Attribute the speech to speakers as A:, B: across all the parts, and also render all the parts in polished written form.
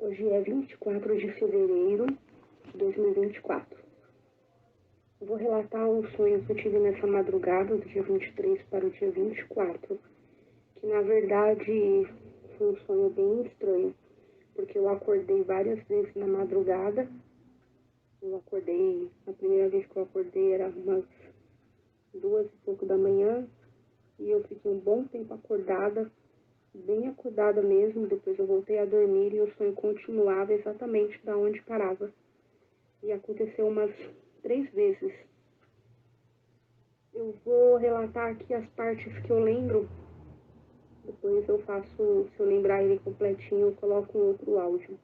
A: Hoje é 24 de fevereiro de 2024. Eu vou relatar um sonho que eu tive nessa madrugada, do dia 23 para o dia 24, que na verdade foi um sonho bem estranho, porque eu acordei várias vezes na madrugada. A primeira vez que eu acordei era umas 2h e pouco da manhã, e eu fiquei um bom tempo acordada, bem acordada mesmo. Depois eu voltei a dormir e o sonho continuava exatamente da onde parava. E aconteceu umas 3 vezes. Eu vou relatar aqui as partes que eu lembro. Depois eu faço, se eu lembrar ele completinho, eu coloco um outro áudio.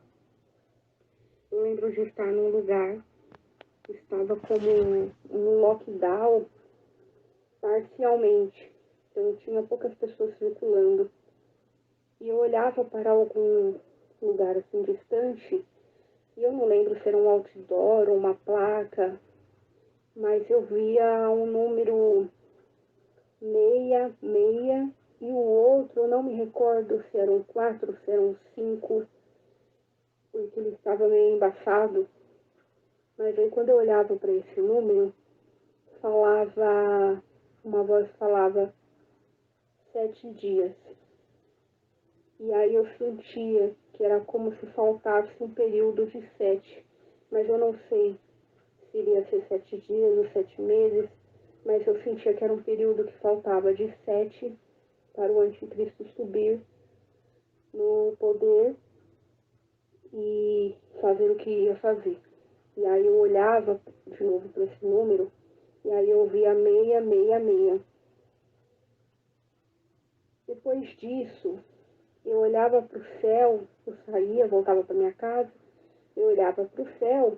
A: Eu lembro de estar num lugar que estava como um lockdown parcialmente. Então tinha poucas pessoas circulando. E eu olhava para algum lugar assim distante, e eu não lembro se era um outdoor ou uma placa, mas eu via um número 66 e o outro, eu não me recordo se eram 4, se eram 5, porque ele estava meio embaçado. Mas aí quando eu olhava para esse número, uma voz falava 7 dias. E aí eu sentia que era como se faltasse um período de 7, mas eu não sei se iria ser 7 dias ou 7 meses, mas eu sentia que era um período que faltava de 7 para o anticristo subir no poder e fazer o que ia fazer. E aí eu olhava de novo para esse número, e aí eu via 666. Depois disso, eu olhava para o céu, eu saía, voltava para minha casa, eu olhava para o céu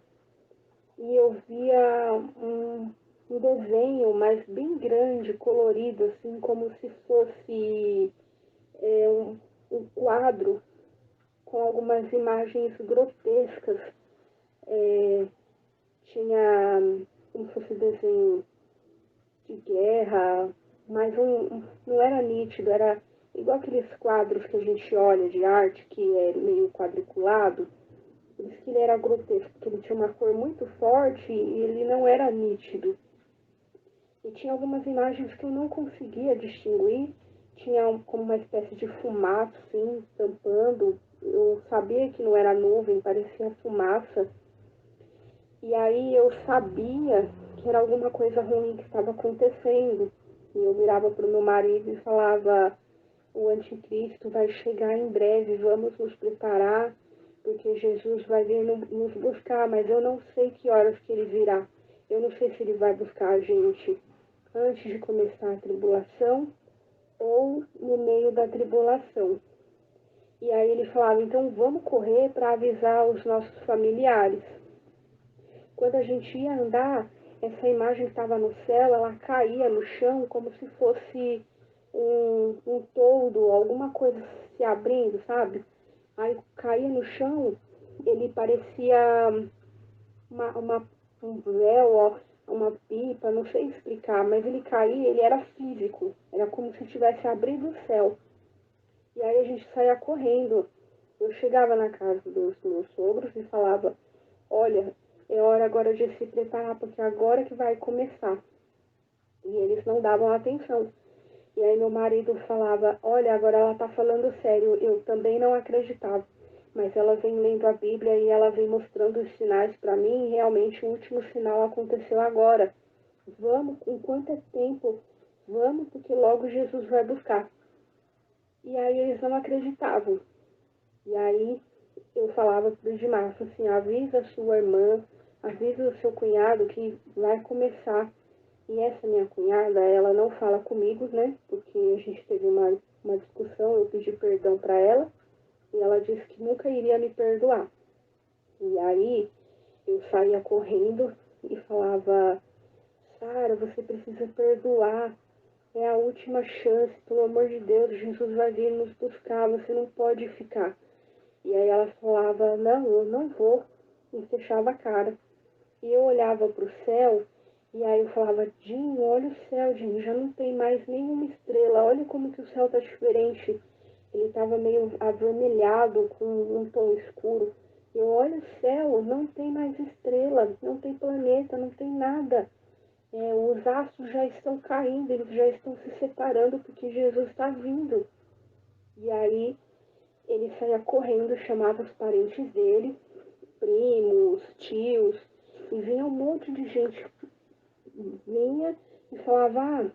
A: e eu via um desenho, mas bem grande, colorido, assim, como se fosse um quadro com algumas imagens grotescas. Tinha como se fosse desenho de guerra, mas não era nítido, era igual aqueles quadros que a gente olha de arte, que é meio quadriculado. Por isso que ele era grotesco, porque ele tinha uma cor muito forte e ele não era nítido. E tinha algumas imagens que eu não conseguia distinguir, tinha como uma espécie de fumaça, assim, tampando. Eu sabia que não era nuvem, parecia fumaça. E aí eu sabia que era alguma coisa ruim que estava acontecendo. E eu virava para o meu marido e falava: o anticristo vai chegar em breve, vamos nos preparar, porque Jesus vai vir nos buscar, mas eu não sei que horas que ele virá. Eu não sei se ele vai buscar a gente antes de começar a tribulação ou no meio da tribulação. E aí ele falava: então vamos correr para avisar os nossos familiares. Quando a gente ia andar, essa imagem que estava no céu, ela caía no chão como se fosse um toldo, alguma coisa se abrindo, sabe? Aí caía no chão, ele parecia um véu, ó, uma pipa, não sei explicar, mas ele caía, ele era físico, era como se tivesse abrido o céu. E aí a gente saía correndo. Eu chegava na casa dos meus sogros e falava: olha, é hora agora de se preparar, porque agora que vai começar. E eles não davam atenção. E aí meu marido falava: olha, agora ela tá falando sério. Eu também não acreditava. Mas ela vem lendo a Bíblia e ela vem mostrando os sinais para mim, e realmente o último sinal aconteceu agora. Vamos, enquanto é tempo, vamos, porque logo Jesus vai buscar. E aí eles não acreditavam. E aí eu falava para o Dimarco assim: avisa a sua irmã, avisa o seu cunhado que vai começar. E essa minha cunhada, ela não fala comigo, né? Porque a gente teve uma discussão, eu pedi perdão para ela, e ela disse que nunca iria me perdoar. E aí eu saía correndo e falava: Sara, você precisa perdoar. É a última chance, pelo amor de Deus, Jesus vai vir nos buscar, você não pode ficar. E aí ela falava: não, eu não vou, e fechava a cara. E eu olhava para o céu, e aí eu falava: Dinho, olha o céu, Dinho, já não tem mais nenhuma estrela, olha como que o céu tá diferente. Ele estava meio avermelhado, com um tom escuro. Eu olho o céu, não tem mais estrela, não tem planeta, não tem nada. Os astros já estão caindo, eles já estão se separando porque Jesus está vindo. E aí ele saía correndo, chamava os parentes dele, primos, tios, e vinha um monte de gente, vinha e falava,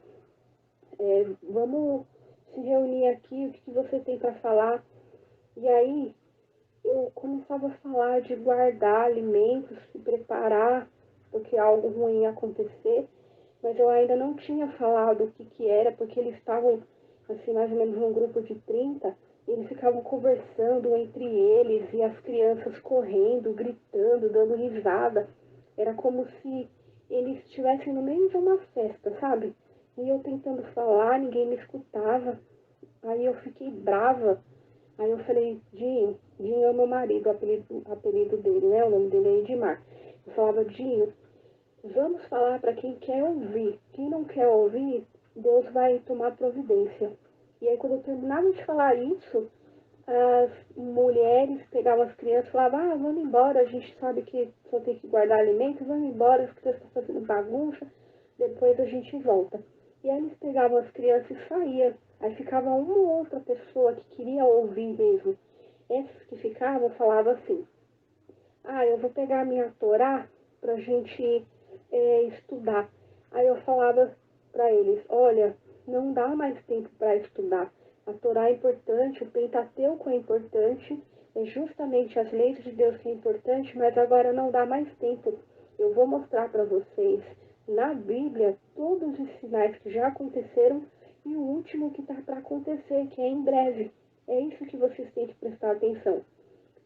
A: vamos se reunir aqui, o que você tem para falar? E aí eu começava a falar de guardar alimentos, se preparar, porque algo ruim ia acontecer, mas eu ainda não tinha falado o que era, porque eles estavam, assim, mais ou menos num grupo de 30, e eles ficavam conversando entre eles, e as crianças correndo, gritando, dando risada. Era como se eles estivessem no meio de uma festa, sabe? E eu tentando falar, ninguém me escutava. Aí eu fiquei brava. Aí eu falei, Dinho, Dinho é meu marido, o apelido dele, né? O nome dele é Edmar. Eu falava, Dinho, vamos falar para quem quer ouvir. Quem não quer ouvir, Deus vai tomar providência. E aí quando eu terminava de falar isso, as mulheres pegavam as crianças e falavam, vamos embora, a gente sabe que só tem que guardar alimento, vamos embora, as crianças estão fazendo bagunça, depois a gente volta. E aí eles pegavam as crianças e saíam. Aí ficava uma ou outra pessoa que queria ouvir mesmo. Essas que ficavam falavam assim, eu vou pegar a minha Torá pra gente estudar. Aí eu falava para eles, olha, não dá mais tempo para estudar. A Torá é importante, o Pentateuco é importante, é justamente as leis de Deus que é importante, mas agora não dá mais tempo. Eu vou mostrar para vocês na Bíblia todos os sinais que já aconteceram e o último que está para acontecer, que é em breve. É isso que vocês têm que prestar atenção.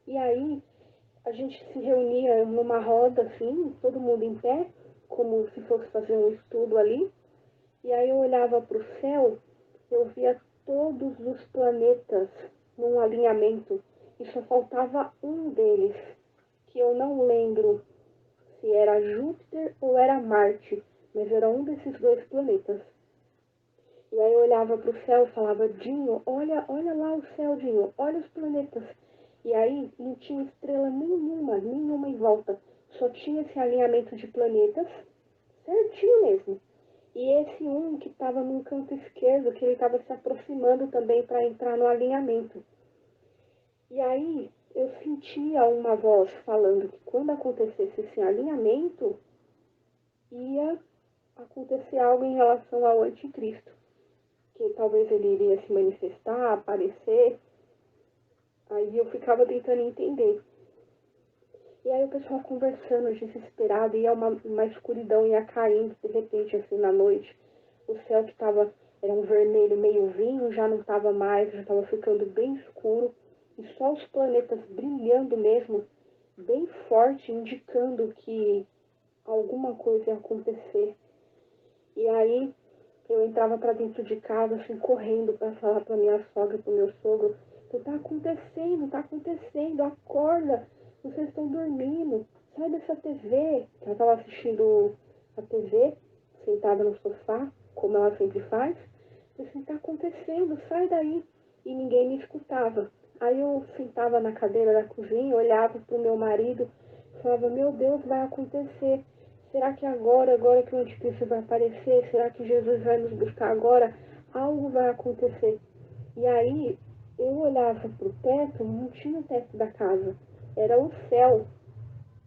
A: E aí, a gente se reunia numa roda, assim, todo mundo em pé, como se fosse fazer um estudo ali. E aí eu olhava para o céu, eu via todos os planetas num alinhamento. E só faltava um deles, que eu não lembro se era Júpiter ou era Marte, mas era um desses dois planetas. E aí eu olhava para o céu e falava, Dinho, olha lá o céu, Dinho, olha os planetas. E aí não tinha estrela nenhuma em volta. Só tinha esse alinhamento de planetas, certinho mesmo. E esse um que estava no canto esquerdo, que ele estava se aproximando também para entrar no alinhamento. E aí eu sentia uma voz falando que quando acontecesse esse alinhamento, ia acontecer algo em relação ao anticristo. Que talvez ele iria se manifestar, aparecer. Aí eu ficava tentando entender. E aí o pessoal conversando, desesperado, e uma escuridão ia caindo de repente, assim, na noite. O céu que tava, era um vermelho meio vinho, já não tava mais, já tava ficando bem escuro. E só os planetas brilhando mesmo, bem forte, indicando que alguma coisa ia acontecer. E aí eu entrava para dentro de casa, assim, correndo para falar para minha sogra, para o meu sogro, tá acontecendo, acorda, vocês estão dormindo, sai dessa TV. Ela estava assistindo a TV, sentada no sofá, como ela sempre faz. Eu assim, tá acontecendo, sai daí. E ninguém me escutava. Aí eu sentava na cadeira da cozinha, olhava para o meu marido, falava, meu Deus, vai acontecer. Será que agora que o anticristo vai aparecer? Será que Jesus vai nos buscar agora? Algo vai acontecer. E aí eu olhava para o teto, não tinha o teto da casa, era o céu.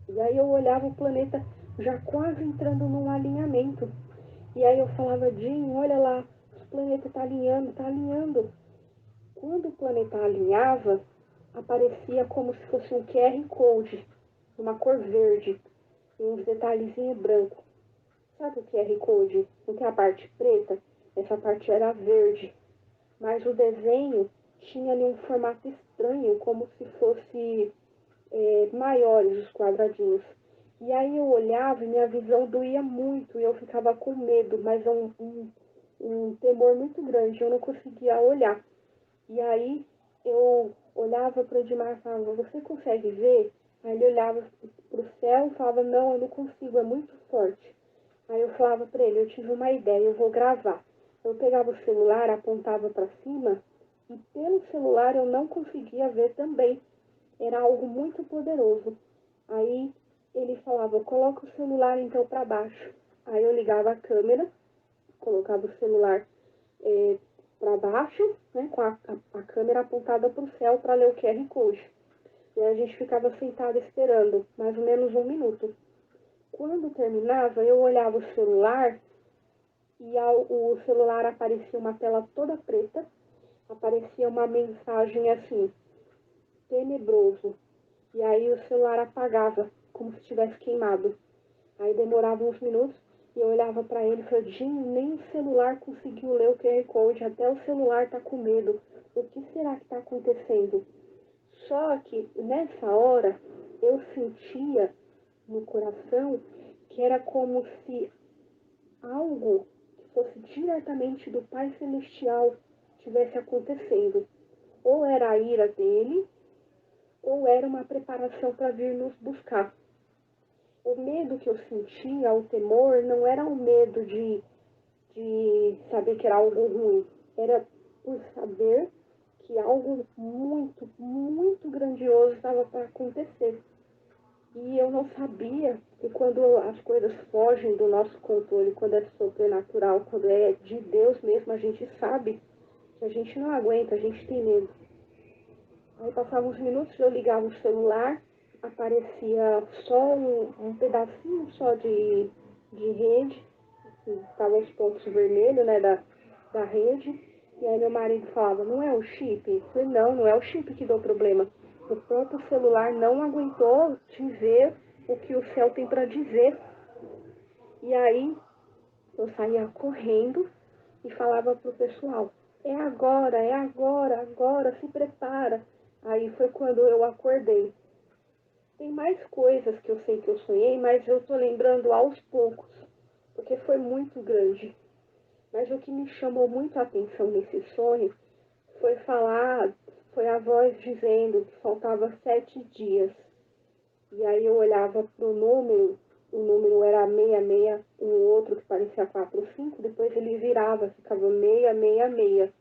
A: E aí eu olhava o planeta já quase entrando num alinhamento. E aí eu falava, Jim, olha lá, o planeta está alinhando, está alinhando. Quando o planeta alinhava, aparecia como se fosse um QR Code, uma cor verde, e uns detalhezinhos branco. Sabe o QR Code? Não tem a parte preta? Essa parte era verde. Mas o desenho tinha ali um formato estranho, como se fosse maiores os quadradinhos. E aí eu olhava e minha visão doía muito e eu ficava com medo, mas um temor muito grande, eu não conseguia olhar. E aí eu olhava para o Edmar e falava, você consegue ver? Aí ele olhava para o céu e falava, não, eu não consigo, é muito forte. Aí eu falava para ele, eu tive uma ideia, eu vou gravar. Eu pegava o celular, apontava para cima e pelo celular eu não conseguia ver também. Era algo muito poderoso. Aí ele falava, coloca o celular então para baixo. Aí eu ligava a câmera, colocava o celular para baixo, né, com a câmera apontada para o céu para ler o QR Code. E aí a gente ficava sentado esperando mais ou menos 1 minuto. Quando terminava, eu olhava o celular e o celular aparecia uma tela toda preta, aparecia uma mensagem assim, tenebroso. E aí o celular apagava, como se tivesse queimado. Aí demorava uns minutos e eu olhava para ele e falava, Dinho, nem o celular conseguiu ler o QR Code, até o celular tá com medo. O que será que está acontecendo? Só que nessa hora eu sentia no coração que era como se algo que fosse diretamente do Pai Celestial tivesse acontecendo. Ou era a ira dele, ou era uma preparação para vir nos buscar. O medo que eu sentia, o temor, não era um medo de saber que era algo ruim. Era por saber que algo muito, muito grandioso estava para acontecer. E eu não sabia que quando as coisas fogem do nosso controle, quando é sobrenatural, quando é de Deus mesmo, a gente sabe que a gente não aguenta, a gente tem medo. Aí passavam uns minutos, eu ligava o celular, aparecia só um pedacinho só de rede, estava os pontos vermelhos, né, da rede, e aí meu marido falava, não é o chip? Eu falei, não, não é o chip que deu problema. O próprio celular não aguentou dizer o que o céu tem para dizer. E aí eu saía correndo e falava pro pessoal, é agora, agora, se prepara. Aí foi quando eu acordei. Tem mais coisas que eu sei que eu sonhei, mas eu tô lembrando aos poucos, porque foi muito grande. Mas o que me chamou muito a atenção nesse sonho foi a voz dizendo que faltava 7 dias. E aí eu olhava pro número, o número era 66, um outro que parecia 45, depois ele virava, ficava 666.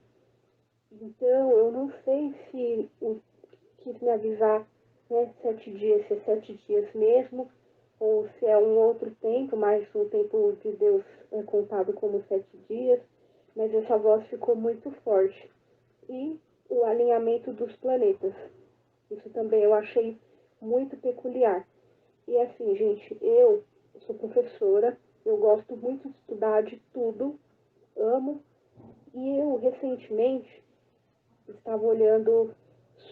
A: Então eu não sei se quis me avisar, né, 7 dias, se é 7 dias mesmo, ou se é um outro tempo, mas o tempo de Deus é contado como 7 dias, mas essa voz ficou muito forte. E o alinhamento dos planetas. Isso também eu achei muito peculiar. E assim, gente, eu sou professora, eu gosto muito de estudar de tudo, amo, e eu recentemente estava olhando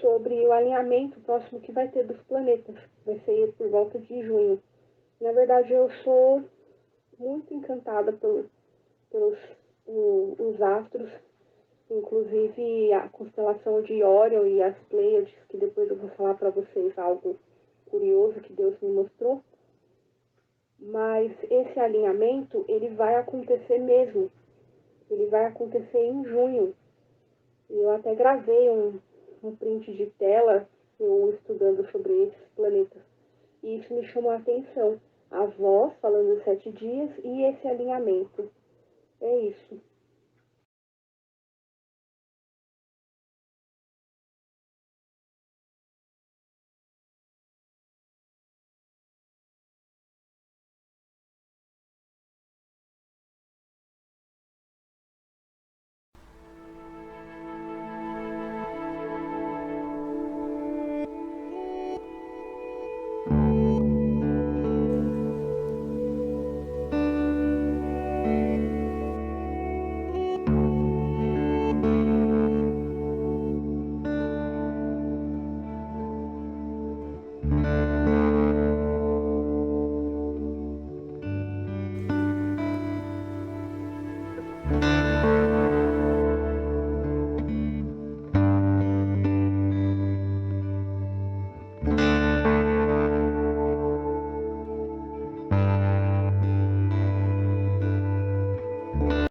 A: sobre o alinhamento próximo que vai ter dos planetas. Vai ser por volta de junho. Na verdade, eu sou muito encantada pelos os astros, inclusive a constelação de Órion e as Pleiades, que depois eu vou falar para vocês algo curioso que Deus me mostrou. Mas esse alinhamento, ele vai acontecer mesmo. Ele vai acontecer em junho. Eu até gravei um print de tela, eu estudando sobre esses planetas. E isso me chamou a atenção. A voz falando 7 dias e esse alinhamento. É isso.